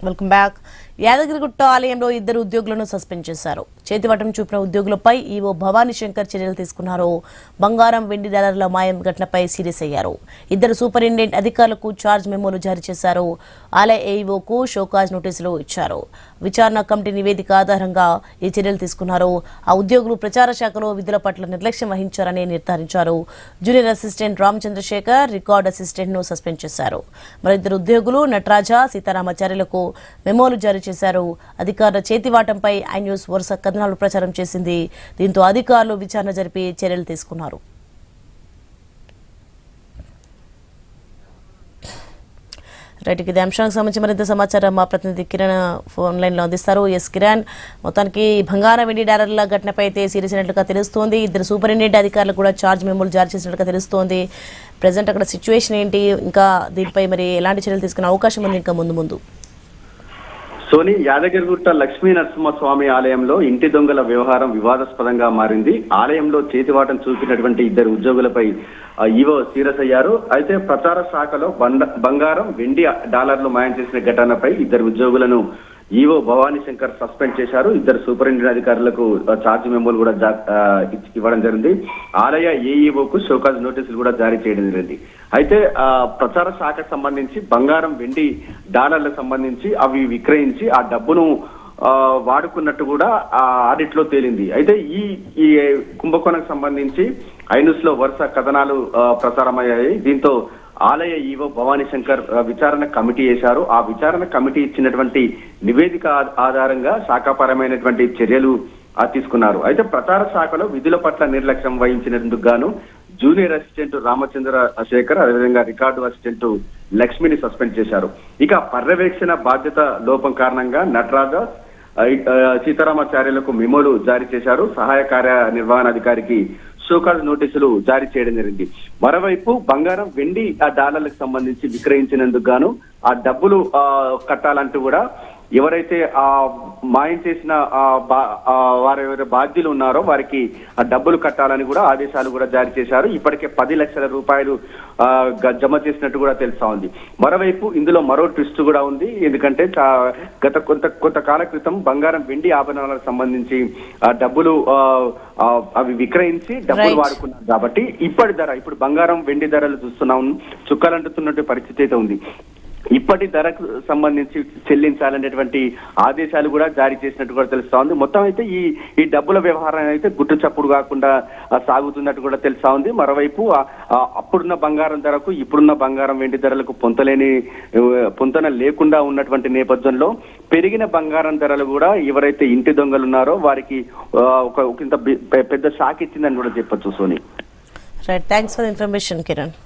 Welcome back. Yadagirigutta ఆలయంలో ఇద్దరు ఉద్యోగులను సస్పెండ్ చేశారు. చేతివాటం చూపిన ఉద్యోగులపై ఈవో భవానీ శంకర్ చర్యలు తీసుకున్నారు. బంగారం వెండి డాలర్ల మాయం ఘటనపై సీరియస్ అయ్యారు. ఇద్దరు సూపరింటెండెంట్ అధికారులకు ఛార్జ్ మెమోలు జారీ చేశారు. ఆలయ ఏఈఓకు షోకాజ్ నోటీసులు ఇచ్చారు. విచారణ కమిటీ నివేదిక ఆధారంగా ఈ చర్యలు తీసుకున్నారు. ఆ ఉద్యోగులు ప్రచార శాఖలో విధుల పట్ల నిర్లక్ష్యం వహించారని నిర్ధారించారు. Junior assistant Ramachandrasekhar, record assistant ను సస్పెండ్ చేశారు. మరిద్దరు ఉద్యోగులు నటరాజా, సీతారామాచార్యులకు మెమోలు జారీ చేశారు. అధికారుల చేతివాటంపై ఐ న్యూస్ వరుస కథనాలు ప్రచారం చేసింది. దీంతో అధికారులు విచారణ జరిపి చర్యలు తీసుకున్నారు. రైట్, ఇదే అంశానికి సంబంధించి మరింత సమాచారం మా ప్రతినిధి కిరణ్ ఫోన్ లైన్ లో అందిస్తారు. ఎస్ కిరణ్, మొత్తానికి బంగారం వెండి డాలర్ల ఘటనపై అయితే సీరియస్ అయినట్లుగా తెలుస్తోంది. ఇద్దరు సూపరింటెండెంట్ అధికారులు కూడా ఛార్జ్ మెమోలు జారీ చేసినట్లుగా తెలుస్తోంది. ప్రజెంట్ అక్కడ సిచ్యువేషన్ ఏంటి, ఇంకా దీనిపై మరి ఎలాంటి చర్యలు తీసుకునే అవకాశం ఉంది ఇంకా ముందు? సోని, యాదగిరిగుట్ట లక్ష్మీ నరసింహస్వామి ఆలయంలో ఇంటి దొంగల వ్యవహారం వివాదాస్పదంగా మారింది. ఆలయంలో చేతివాటం చూపినటువంటి ఇద్దరు ఉద్యోగులపై ఈవో సీరియస్ అయ్యారు. అయితే ప్రచార శాఖలో బంగారం వెండి డాలర్లు మాయం చేసిన ఘటనపై ఇద్దరు ఉద్యోగులను ఈవో భవానీ శంకర్ సస్పెండ్ చేశారు. ఇద్దరు సూపరింటెండెంట్ అధికారులకు ఛార్జ్ మెమోలు కూడా ఇవ్వడం జరిగింది. ఆలయ ఏఈఓకు షోకాజ్ నోటీసులు కూడా జారీ చేయడం జరిగింది. అయితే ప్రచార శాఖకు సంబంధించి బంగారం వెండి డాలర్లకు సంబంధించి అవి విక్రయించి ఆ డబ్బును వాడుకున్నట్టు కూడా ఆడిట్ లో తేలింది. అయితే ఈ కుంభకోణంకు సంబంధించి ఐన్యూస్ లో వరుస కథనాలు ప్రసారమయ్యాయి. దీంతో ఆలయ ఈవో భవానీ శంకర్ విచారణ కమిటీ వేశారు. ఆ విచారణ కమిటీ ఇచ్చినటువంటి నివేదిక ఆధారంగా శాఖాపరమైనటువంటి చర్యలు తీసుకున్నారు. అయితే ప్రచార శాఖలో విధుల పట్ల నిర్లక్ష్యం వహించినందుకు గాను జూనియర్ అసిస్టెంట్ రామచంద్రశేఖర్, అదేవిధంగా రికార్డు అసిస్టెంట్ లక్ష్మిని సస్పెండ్ చేశారు. ఇక పర్యవేక్షణ బాధ్యత లోపం కారణంగా నటరాజ, సీతారామాచార్యులకు మెమోలు జారీ చేశారు. సహాయ కార్యనిర్వహణాధికారికి షోకాజ్ నోటీసులు జారీ చేయడం జరిగింది. మరోవైపు బంగారం వెండి డాలర్లకు సంబంధించి విక్రయించినందుకు గాను ఆ డబ్బులు కట్టాలంటూ కూడా ఎవరైతే మాయం చేసిన వారెవరైతే బాధ్యులు ఉన్నారో వారికి ఆ డబ్బులు కట్టాలని కూడా ఆదేశాలు కూడా జారీ చేశారు. ఇప్పటికే 10 లక్షల రూపాయలు జమ చేసినట్టు కూడా తెలుస్తా ఉంది. మరోవైపు ఇందులో మరో ట్విస్ట్ కూడా ఉంది. ఎందుకంటే గత కొంతకాల క్రితం బంగారం వెండి ఆభరణాలకు సంబంధించి డబ్బులు అవి విక్రయించి డబ్బులు వాడుకున్నారు కాబట్టి ఇప్పుడు బంగారం వెండి ధరలు చూస్తున్నాం, చుక్కలంటుతున్నట్టు పరిస్థితి అయితే ఉంది. ఇప్పటి ధరకు సంబంధించి చెల్లించాలనేటువంటి ఆదేశాలు కూడా జారీ చేసినట్టు కూడా తెలుస్తా ఉంది. మొత్తం అయితే ఈ డబ్బుల వ్యవహారం అయితే గుట్టు చప్పుడు కాకుండా సాగుతున్నట్టు కూడా తెలుస్తా ఉంది. మరోవైపు అప్పుడున్న బంగారం ధరకు ఇప్పుడున్న బంగారం వెండి ధరలకు పొంతన లేకుండా ఉన్నటువంటి నేపథ్యంలో పెరిగిన బంగారం ధరలు కూడా ఎవరైతే ఇంటి దొంగలు ఉన్నారో వారికి ఒక పెద్ద షాక్ ఇచ్చిందని కూడా చెప్పొచ్చు. సోని, right, thanks for information Kiran.